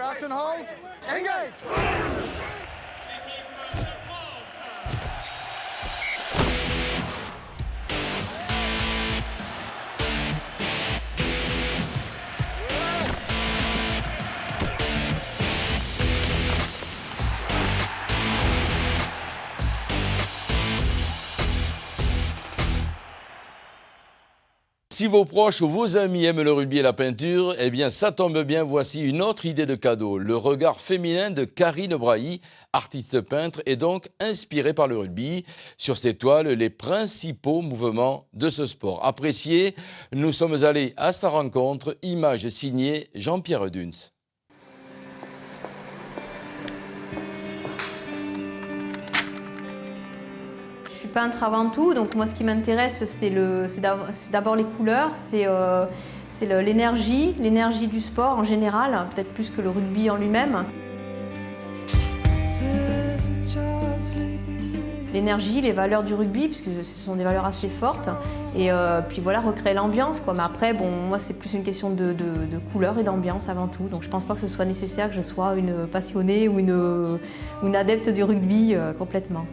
Catch and hold. Engage. Si vos proches ou vos amis aiment le rugby et la peinture, eh bien ça tombe bien, voici une autre idée de cadeau. Le regard féminin de Karine Brailly, artiste peintre, est donc inspiré par le rugby. Sur ses toiles, les principaux mouvements de ce sport. Appréciés, nous sommes allés à sa rencontre, image signée Jean-Pierre Duns. Je suis peintre avant tout, donc moi ce qui m'intéresse c'est d'abord les couleurs, c'est l'énergie du sport en général, peut-être plus que le rugby en lui-même. L'énergie, les valeurs du rugby, puisque ce sont des valeurs assez fortes, et puis voilà, recréer l'ambiance, quoi. Mais après, bon, moi c'est plus une question de couleur et d'ambiance avant tout, donc je pense pas que ce soit nécessaire que je sois une passionnée ou une adepte du rugby complètement.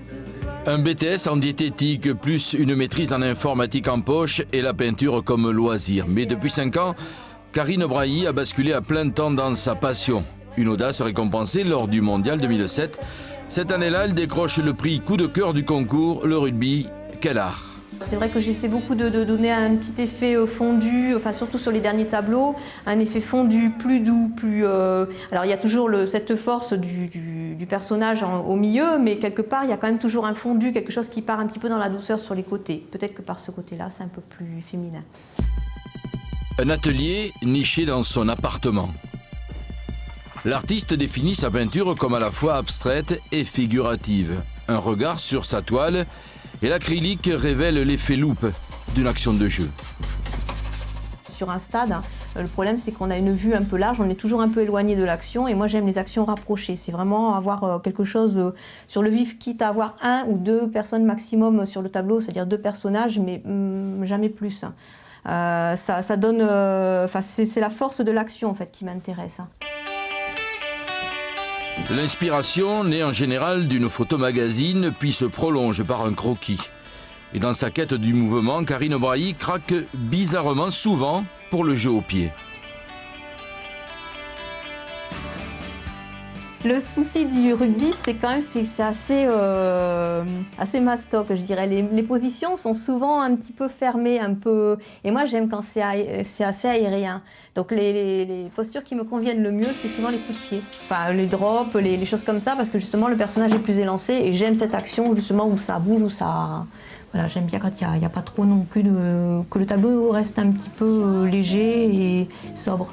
Un BTS en diététique plus une maîtrise en informatique en poche et la peinture comme loisir. Mais depuis 5 ans, Karine Brailly a basculé à plein temps dans sa passion. Une audace récompensée lors du Mondial 2007. Cette année-là, elle décroche le prix coup de cœur du concours, le rugby. Quel art! C'est vrai que j'essaie beaucoup de donner un petit effet fondu, enfin surtout sur les derniers tableaux, un effet fondu, plus doux, plus... Alors il y a toujours cette force du personnage au milieu, mais quelque part il y a quand même toujours un fondu, quelque chose qui part un petit peu dans la douceur sur les côtés. Peut-être que par ce côté-là, c'est un peu plus féminin. Un atelier niché dans son appartement. L'artiste définit sa peinture comme à la fois abstraite et figurative. Un regard sur sa toile et l'acrylique révèle l'effet loupe d'une action de jeu. Sur un stade, le problème c'est qu'on a une vue un peu large, on est toujours un peu éloigné de l'action et moi j'aime les actions rapprochées. C'est vraiment avoir quelque chose sur le vif, quitte à avoir 1 ou 2 personnes maximum sur le tableau, c'est-à-dire 2 personnages, mais jamais plus. Ça donne, c'est la force de l'action en fait qui m'intéresse. L'inspiration naît en général d'une photo magazine, puis se prolonge par un croquis. Et dans sa quête du mouvement, Karine Brailly craque bizarrement souvent pour le jeu au pied. Le souci du rugby, c'est quand même c'est assez mastoc, je dirais. Les positions sont souvent un petit peu fermées, un peu. Et moi, j'aime quand c'est assez aérien. Donc les postures qui me conviennent le mieux, c'est souvent les coups de pied. Enfin, les drops, les choses comme ça, parce que justement, le personnage est plus élancé et j'aime cette action justement où ça bouge, où ça. Voilà, j'aime bien quand il n'y a pas trop non plus que le tableau reste un petit peu léger et sobre.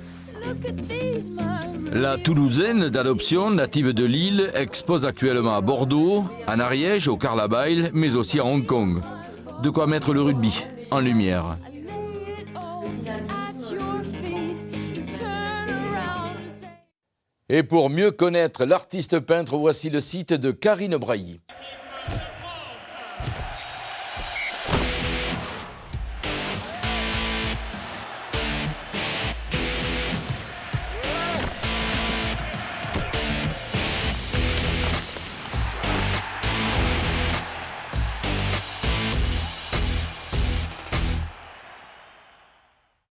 La Toulousaine d'adoption, native de Lille, expose actuellement à Bordeaux, en Ariège, au Carlabail, mais aussi à Hong Kong. De quoi mettre le rugby en lumière. Et pour mieux connaître l'artiste peintre, voici le site de Karine Brailly.